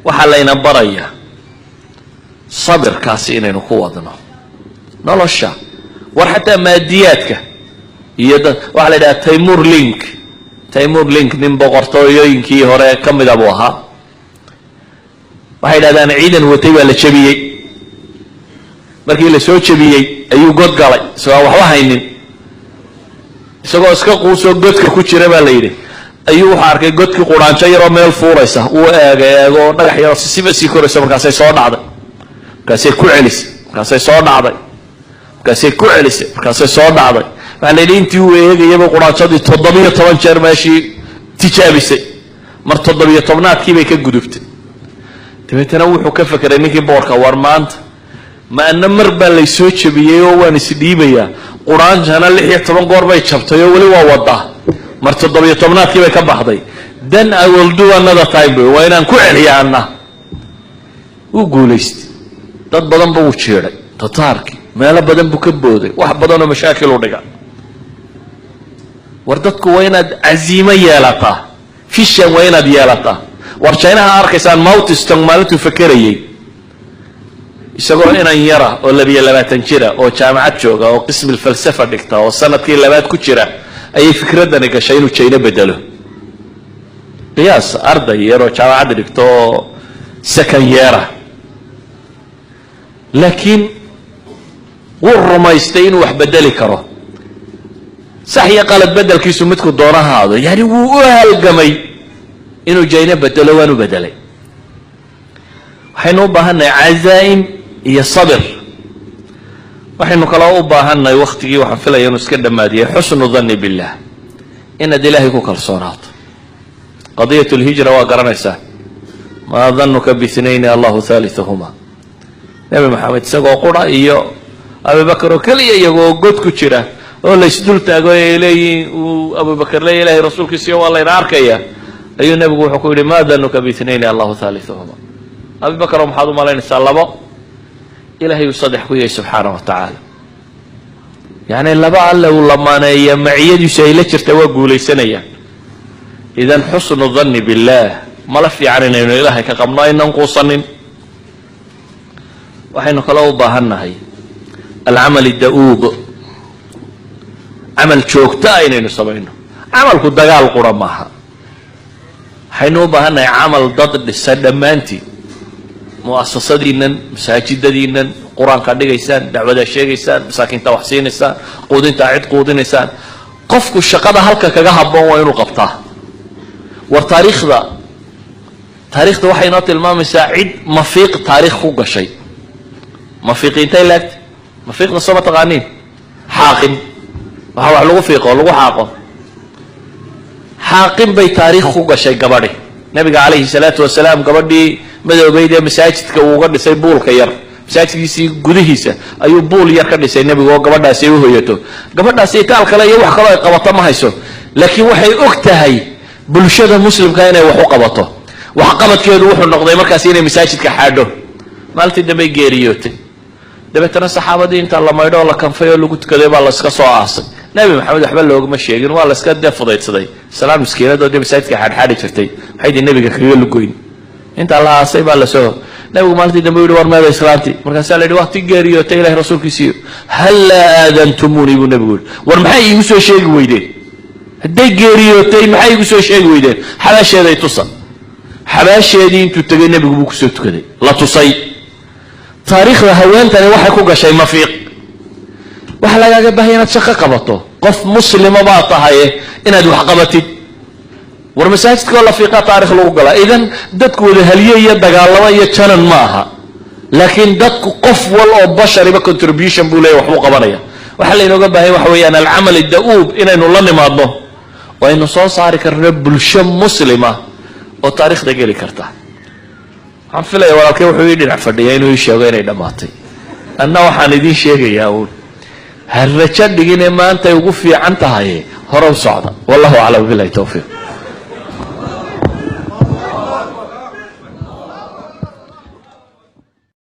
وحلينا بريا صبر كاسين نقوضنا نلشة وحتى مادياتك يد وعلى ده تيمور لينك من بقرطويين كي هراء كم دبوها وحيدا دان عيدا وتيبا لشبيي markii la soo jabiyay ayuu god galay soo wax haynin isagoo iska quuso godka ku jira baa la yiri ayuu waxa arkay godkii quraanjo yar oo meel fuuraysa uu eego dhagax yar si koraysa markaas ay soo dhacday markaas ku celisay markaas ay soo dhacday markaas ku celisay markaas ay soo dhacday waxa la yiri intii uu eegayaba quraanjadii 17 jeer meeshii tijaabisay mar 17aadkii bay ka gudubtay dabeetana wuxuu ka fakiray ninkii boorka war maanta ما أن مربى اللي يسوي بيه ونسديبيا قرآن جانا اللي يحتمل قربة يشبطه ولي ووضع مرتضى بيطمنات كيف يكبحضي then I will do another time وين أنكو عليا عنه وقوليست dad badan buu jeeray tataarki meel badan buu ka booday wax badan oo mashaakil u dhiga war dadku waa inaad aziima yeelataa fishan waa inaad yeelataa war jaynaha arkaysan mawtistan maalintu fakarayay isagoo inaan yara oo 22 jira oo jaamacad jooga oo qismi falsafa dhigta oo sanadkii labaad ku jira ayay fikradani gashay inuu jayna bedelo qiyaas arday yar oo jaamacad dhigto second year laakiin wuu rumaystay inuu wax bedeli karo sax iyo qalad bedelkiisu midku doonahaado yani wuu u halgamay inuu jayna bedelo waanu bedelay waxaynu u baahannahay cazaa'im iyo sabir waxaynu kala u baahannahay waqtigii waxaan filayaa inuu iska dhamaadiyay xusnu dhanni billah inaad ilaahay ku kalsoonaato qadiyatu alhijra waa garanaysaa ma dhannuka biithnayn allahu thalithuhuma nabi maxamed isagoo qura iyo abubakar oo kaliya iyagoo god ku jira oo la isdul taago leeyihiin uu abubakar leeyahay ilaahay rasuulkiisa waa la arkaya ayuu nabigu wuxuu ku yiri ma dhannuka biithnayn allahu thalithuhuma abubakar maxaad u malaynaysaa labo إلهي يصدح كويه سبحانه وتعالى يعني لبا الله لمانيا معيد يسهل ترتوى قولي سنيا إذا حسن الظن بالله ما لفي عننا إنه إلهي كقمنا إن ننقصن وحين قالوا باهنا هي العمل الدؤوب عمل شوكتا إنه نصبينه عمل كدقاء القرى معها حين باهنا عمل ضد السلمانتي مؤسسة دينا مساجد دينا قرآن قد يسان دعوة الشيخ يسان مساكين توحسين يسان قودين تعيد قودين يسان قفك الشقة هلك كجهب وينو قبطه والتاريخ ذا تاريخ ذا وحينات المام ساعد مفيق تاريخ فوق شيء مفيق انتي لك مفيق نصوبة غانين حاكم وهو لغو فيقه لغو حاكم بي تاريخ فوق شيء قبله نبي عليه الصلاة والسلام قبل ماذا بيد مساجدك وقد سيبول خير مساجد سي غديهيسا ايو بول يار كدسay nabiga oo gabadhaas ay u hoyato gabadhaas ay taal kale iyo wax kale ay qabato ma hayso laakiin waxay og tahay bulshada muslimka inay wax u qabato wax qabadkeedu wuxuu noqday markaas inay masaajidka xaadho maaltii dambe geeriyootay dabeetana saxaabadii inta la maydho la kanfay oo lagu tukaday baa la iska soo aasay nabi maxamed waxba loogama sheegin waa la iska deefudaysaday salaam miskiinada oo masaajidka xaadxaadi jirtay waxay nabiga kaga lugoyn انت الله عصيب الله سو نبي مالتي دم يقول ورمى اسلامتي مركز سال لي وقت غيريو تي الله رسولك سيو هل اذنتموني ابو نبي يقول ورمحي يسو شيء ويدين هدي غيريو تي محي يسو شيء ويدين حباشيدي تصل حباشيدي انتو تغي نبي بو كسو تكدي لا تصي تاريخ هوانتني waxay ku gashay mafiiq waxa laga baahay inaad shaqo qabato qof muslim ma tahay inaad wax qabatid ورمساجد كله في تاريخ لوجلا إذن دتك وذهلية دجالة يا channel معها لكن دتك قف ولا بشر يبقى contribution بوله وحقوق قبرية وحلا إنه جاب هي وحوي أنا العمل الدؤوب إنه الله نماضه وإنه صار صارك الرب الشم مسلمة وتاريخ دجالي كرته عم فيلا ولا كيف وحوي يدين عفردي إنه يشوفين إذا ماتي أنا وحندين شيء يقول هالرجال دقيقة ما أنت يوقف في عنتها هي هرب صعدة والله أعلم بالله توفيق